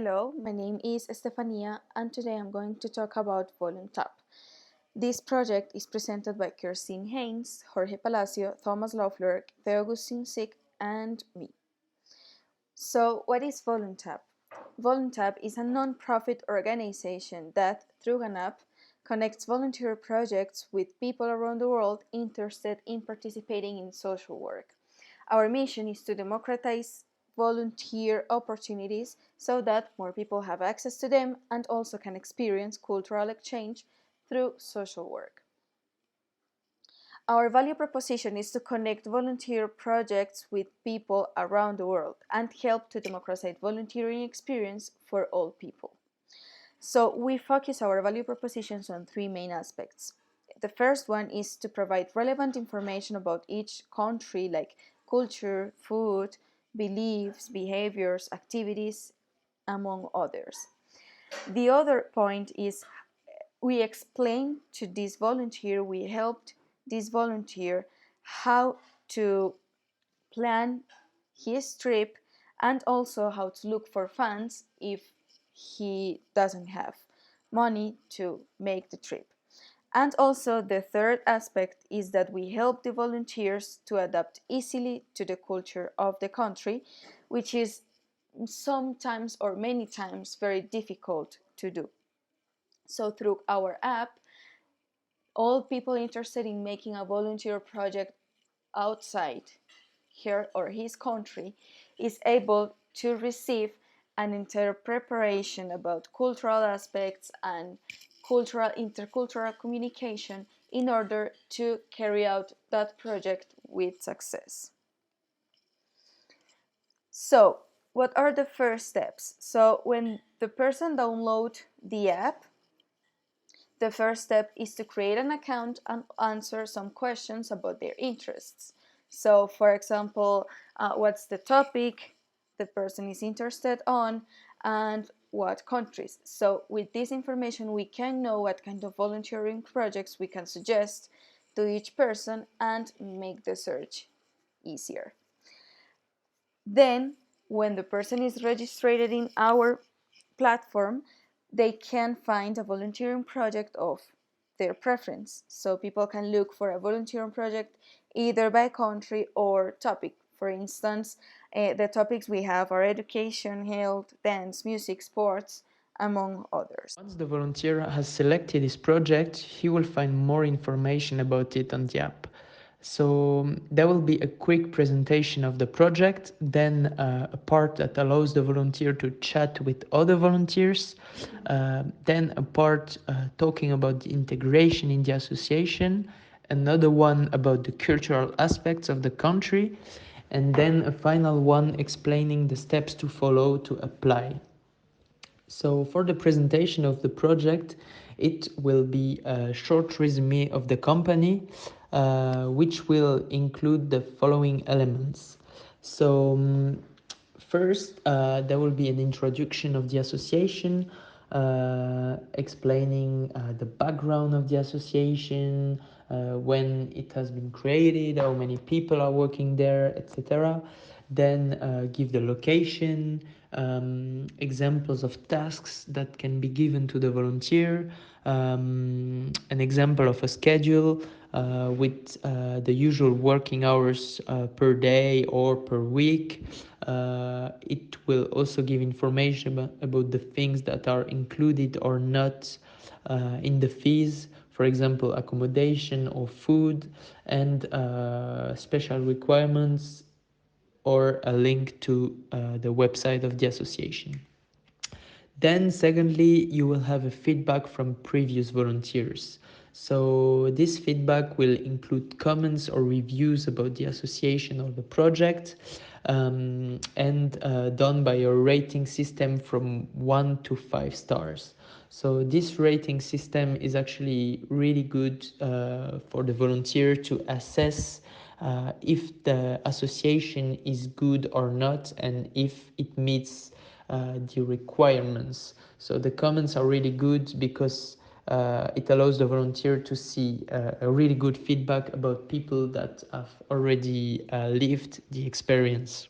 Hello, my name is Estefania, and today I'm going to talk about VoluntApp. This project is presented by Kerstin Genz, Jorge Palacio, Thomas Loeffler, Theo Gustincic, and me. So, what is VoluntApp? VoluntApp is a non-profit organization that, through an app, connects volunteer projects with people around the world interested in participating in social work. Our mission is to democratize volunteer opportunities so that more people have access to them and also can experience cultural exchange through social work. Our value proposition is to connect volunteer projects with people around the world and help to democratize volunteering experience for all people. So we focus our value propositions on three main aspects. The first one is to provide relevant information about each country, like culture, food, beliefs, behaviors, activities, among others. The other point is we explain to this volunteer, we helped this volunteer how to plan his trip and also how to look for funds if he doesn't have money to make the trip. And also the third aspect is that we help the volunteers to adapt easily to the culture of the country, which is sometimes or many times very difficult to do. So through our app, all people interested in making a volunteer project outside her or his country is able to receive an entire preparation about cultural aspects and intercultural communication in order to carry out that project with success. So, what are the first steps? So, when the person downloads the app, the first step is to create an account and answer some questions about their interests. So, for example, what's the topic the person is interested on and what countries. So, with this information, we can know what kind of volunteering projects we can suggest to each person and make the search easier. Then, when the person is registered in our platform, they can find a volunteering project of their preference. So people can look for a volunteering project either by country or topic. For instance, the topics we have are education, health, dance, music, sports, among others. Once the volunteer has selected his project, he will find more information about it on the app. So there will be a quick presentation of the project, then a part that allows the volunteer to chat with other volunteers, then a part talking about the integration in the association, another one about the cultural aspects of the country, and then a final one explaining the steps to follow to apply. So for the presentation of the project, it will be a short resume of the company, which will include the following elements. So first, there will be an introduction of the association, explaining the background of the association, when it has been created, how many people are working there, etc. Then give the location, examples of tasks that can be given to the volunteer, an example of a schedule with the usual working hours per day or per week. It will also give information about the things that are included or not in the fees, for example, accommodation or food, and special requirements or a link to the website of the association. Then, secondly, you will have a feedback from previous volunteers. So, this feedback will include comments or reviews about the association or the project, and done by a rating system from 1 to 5 stars. So, this rating system is actually really good for the volunteer to assess if the association is good or not and if it meets the requirements. So the comments are really good because it allows the volunteer to see a really good feedback about people that have already lived the experience.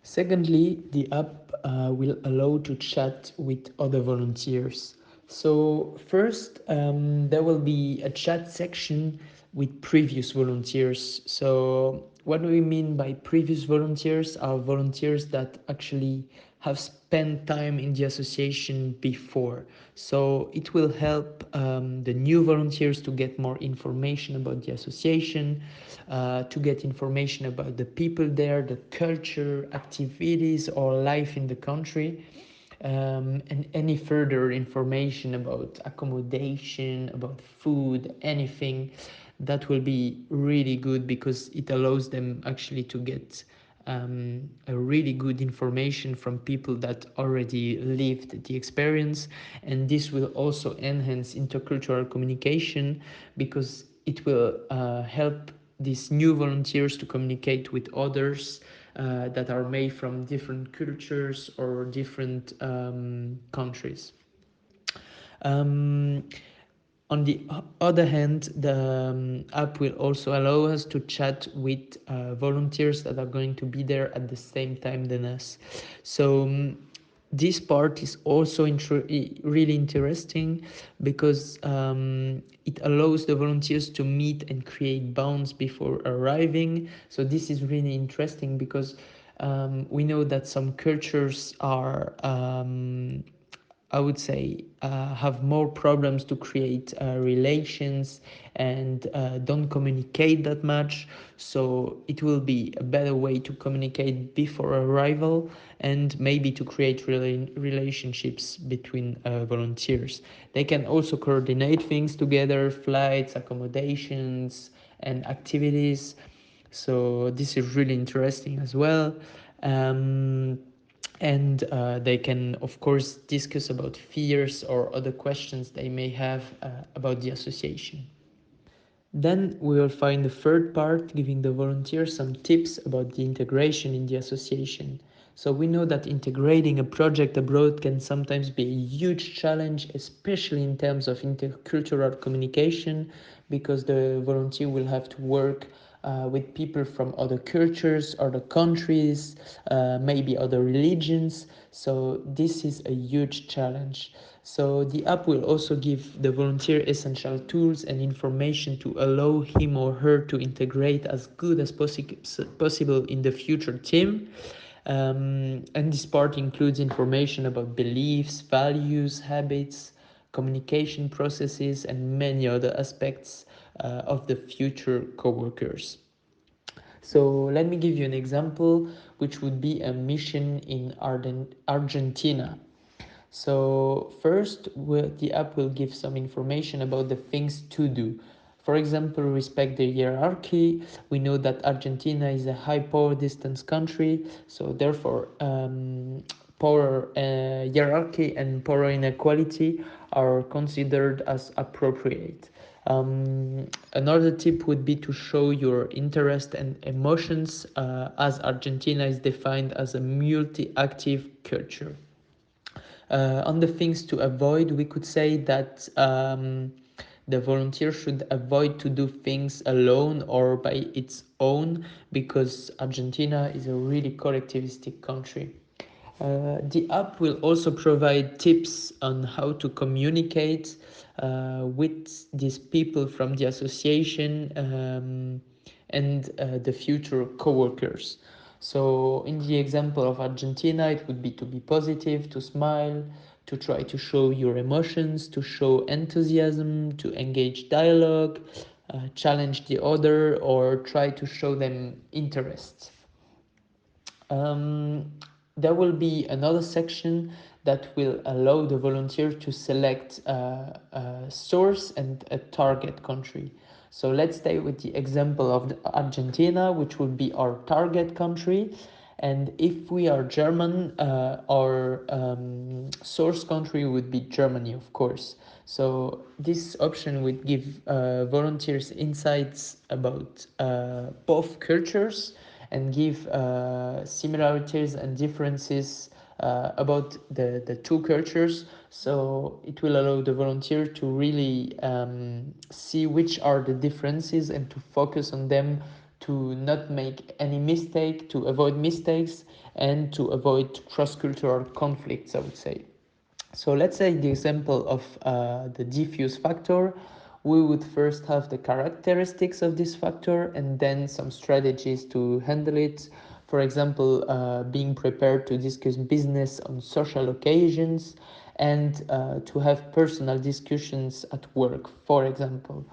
Secondly, the app will allow to chat with other volunteers. So first, there will be a chat section with previous volunteers. So what do we mean by previous volunteers? Are volunteers that actually have spent time in the association before. So it will help the new volunteers to get more information about the association, to get information about the people there, the culture, activities, or life in the country. And any further information about accommodation, about food, anything, that will be really good because it allows them actually to get a really good information from people that already lived the experience. And this will also enhance intercultural communication because it will help these new volunteers to communicate with others that are made from different cultures or different countries. Um, on the other hand, the app will also allow us to chat with volunteers that are going to be there at the same time than us. So this part is also really interesting because it allows the volunteers to meet and create bonds before arriving. So this is really interesting because we know that some cultures are I would say have more problems to create relations and don't communicate that much. So it will be a better way to communicate before arrival and maybe to create relationships between volunteers. They can also coordinate things together, flights, accommodations, and activities. So this is really interesting as well. Um, and they can of course discuss about fears or other questions they may have about the association. Then we will find the third part, giving the volunteers some tips about the integration in the association. So we know that integrating a project abroad can sometimes be a huge challenge, especially in terms of intercultural communication, because the volunteer will have to work with people from other cultures, other countries, maybe other religions. So this is a huge challenge. So the app will also give the volunteer essential tools and information to allow him or her to integrate as good as possible in the future team. And this part includes information about beliefs, values, habits, communication processes, and many other aspects of the future co-workers. So let me give you an example, which would be a mission in Argentina. So first, the app will give some information about the things to do. For example, respect the hierarchy. We know that Argentina is a high power distance country, so therefore power hierarchy and power inequality are considered as appropriate. Another tip would be to show your interest and emotions, as Argentina is defined as a multi-active culture. On the things to avoid, we could say that the volunteer should avoid to do things alone or by its own because Argentina is a really collectivistic country. The app will also provide tips on how to communicate with these people from the association and the future co-workers. So in the example of Argentina, it would be to be positive, to smile, to try to show your emotions, to show enthusiasm, to engage dialogue, challenge the other, or try to show them interest. Um, there will be another section that will allow the volunteer to select a source and a target country. So let's stay with the example of Argentina, which would be our target country. And if we are German, our source country would be Germany, of course. So this option would give volunteers insights about both cultures and give similarities and differences about the two cultures. So it will allow the volunteer to really see which are the differences and to focus on them, to not make any mistake, to avoid mistakes, and to avoid cross-cultural conflicts, I would say. So let's say the example of the diffuse factor. We would first have the characteristics of this factor and then some strategies to handle it. For example, being prepared to discuss business on social occasions and to have personal discussions at work, for example.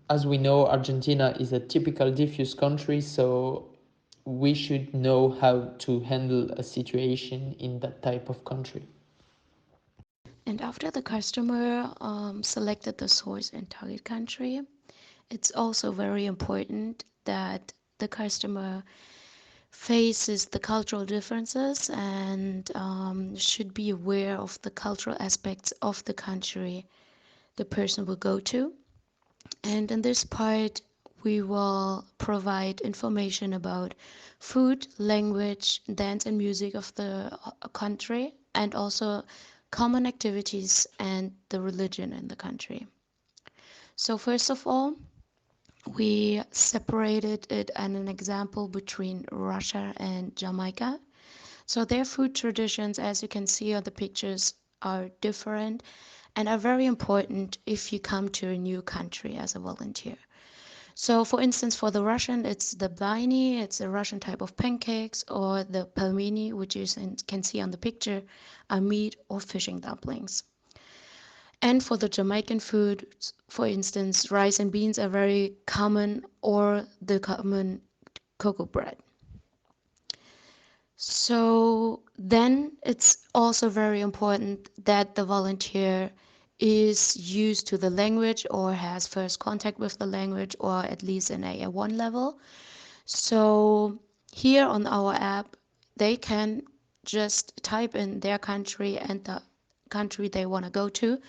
As we know, Argentina is a typical diffuse country, so we should know how to handle a situation in that type of country. And after the customer selected the source and target country, it's also very important that the customer faces the cultural differences and should be aware of the cultural aspects of the country the person will go to. And in this part, we will provide information about food, language, dance, and music of the country, and also common activities and the religion in the country. So, first of all, we separated it and an example between Russia and Jamaica. So their food traditions, as you can see on the pictures, are different and are very important if you come to a new country as a volunteer. So for instance, for the Russian, it's the blini, it's a Russian type of pancakes, or the pelmeni, which you can see on the picture, are meat or fishing dumplings. And for the Jamaican food, for instance, rice and beans are very common, or the common cocoa bread. So then it's also very important that the volunteer is used to the language or has first contact with the language or at least an A1 level. So here on our app, they can just type in their country and the country they want to go to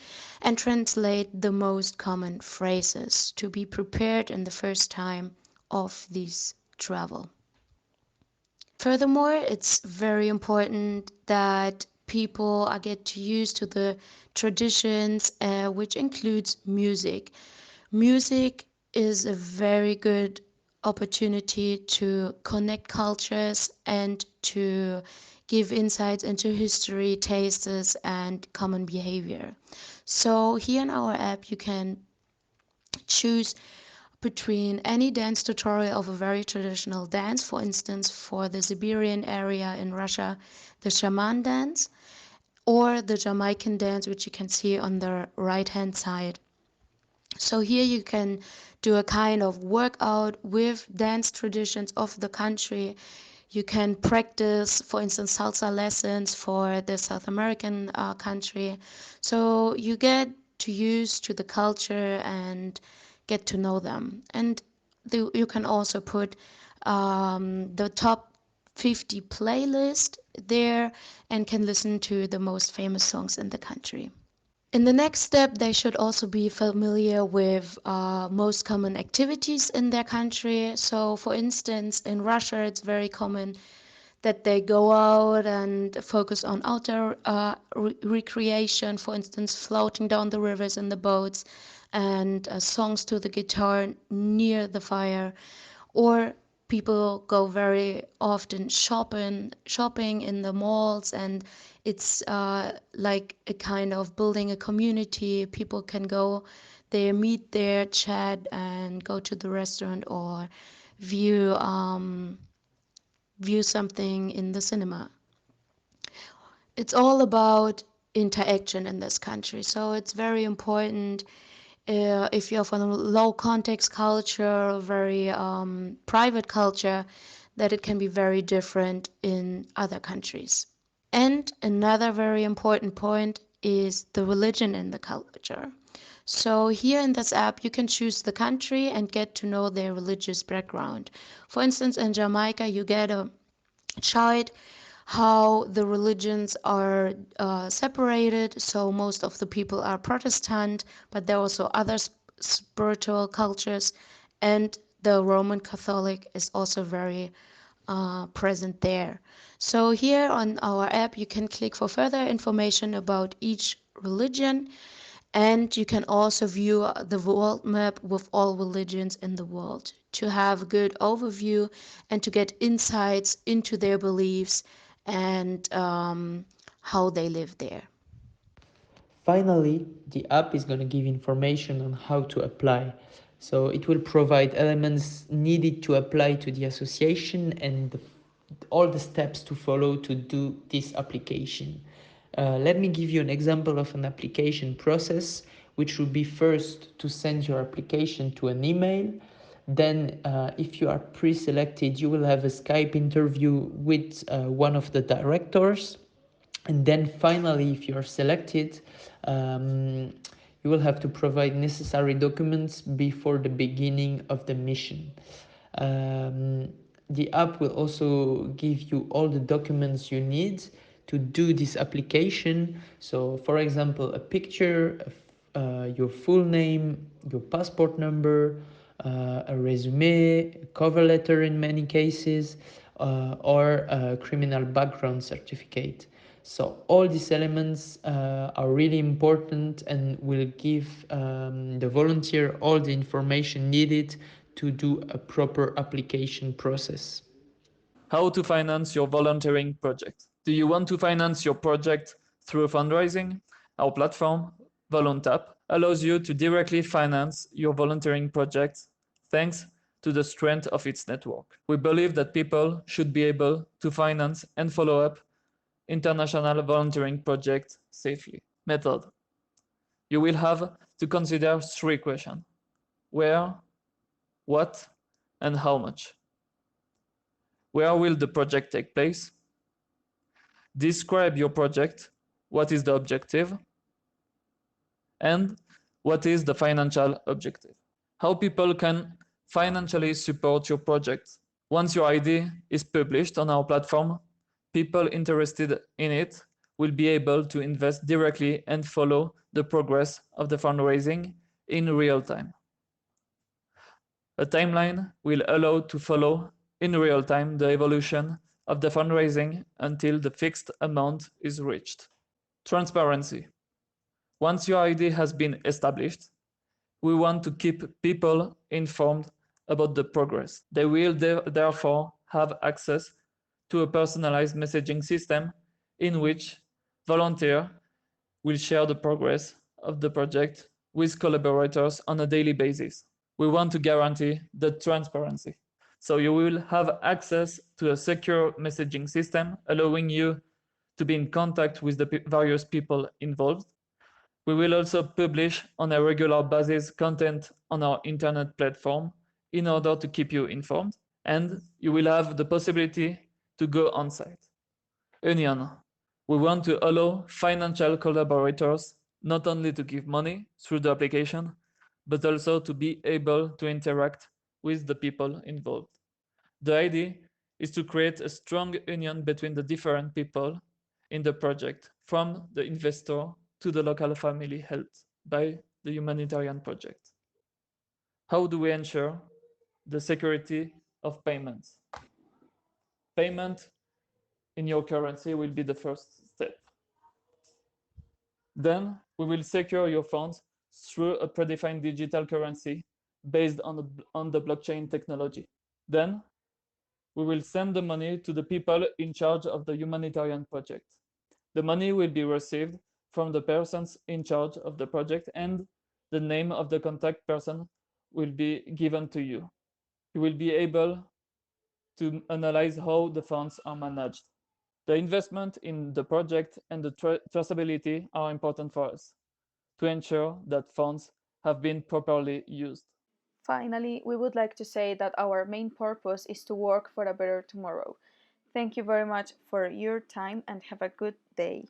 and translate the most common phrases to be prepared in the first time of this travel. Furthermore, it's very important that people get to use to the traditions, which includes music. Music is a very good opportunity to connect cultures and to give insights into history, tastes, and common behavior. So here in our app, you can choose between any dance tutorial of a very traditional dance, for instance, for the Siberian area in Russia, the shaman dance, or the Jamaican dance, which you can see on the right-hand side. So here you can do a kind of workout with dance traditions of the country. You can practice, for instance, salsa lessons for the South American country. So you get to use to the culture and get to know them. And you can also put the top 50 playlist there and can listen to the most famous songs in the country. In the next step, they should also be familiar with most common activities in their country. So, for instance, in Russia, it's very common that they go out and focus on outdoor recreation, for instance, floating down the rivers in the boats and songs to the guitar near the fire, or people go very often shopping in the malls, and it's like a kind of building a community. People can go there, meet there, chat, and go to the restaurant or view view something in the cinema. It's all about interaction in this country, so it's very important if you're from a low context culture, very private culture, that it can be very different in other countries. And another very important point is the religion in the culture. So here in this app, you can choose the country and get to know their religious background. For instance, in Jamaica, you get a chart how the religions are separated. So most of the people are Protestant, but there are also other spiritual cultures, and the Roman Catholic is also very present there. So here on our app, you can click for further information about each religion, And you can also view the world map with all religions in the world to have a good overview and to get insights into their beliefs and how they live there. Finally, the app is going to give information on how to apply. So it will provide elements needed to apply to the association and all the steps to follow to do this application. Let me give you an example of an application process, which would be first to send your application to an email. Then, if you are pre-selected, you will have a Skype interview with one of the directors. And then finally, if you're selected, you will have to provide necessary documents before the beginning of the mission. The app will also give you all the documents you need to do this application. So for example, a picture, your full name, your passport number, a resume, a cover letter in many cases, or a criminal background certificate. So all these elements are really important and will give the volunteer all the information needed to do a proper application process. How to finance your volunteering project. Do you want to finance your project through fundraising? Our platform, VoluntApp, allows you to directly finance your volunteering project thanks to the strength of its network. We believe that people should be able to finance and follow up international volunteering projects safely. Method. You will have to consider 3 questions. Where, what, and how much. Where will the project take place? Describe your project. What is the objective? And what is the financial objective? How people can financially support your project. Once your idea is published on our platform, people interested in it will be able to invest directly and follow the progress of the fundraising in real time. A timeline will allow to follow in real time the evolution of the fundraising until the fixed amount is reached. Transparency. Once your idea has been established, we want to keep people informed about the progress. They will therefore have access to a personalized messaging system in which volunteers will share the progress of the project with collaborators on a daily basis. We want to guarantee the transparency. So you will have access to a secure messaging system, allowing you to be in contact with the various people involved. We will also publish on a regular basis content on our internet platform in order to keep you informed, and you will have the possibility to go on site. Union. We want to allow financial collaborators not only to give money through the application, but also to be able to interact with the people involved. The idea is to create a strong union between the different people in the project, from the investor to the local family helped by the humanitarian project. How do we ensure the security of payments? Payment in your currency will be the first step. Then we will secure your funds through a predefined digital currency based on the blockchain technology. Then we will send the money to the people in charge of the humanitarian project. The money will be received from the persons in charge of the project, and the name of the contact person will be given to you. You will be able to analyze how the funds are managed. The investment in the project and the traceability are important for us to ensure that funds have been properly used. Finally, we would like to say that our main purpose is to work for a better tomorrow. Thank you very much for your time and have a good day.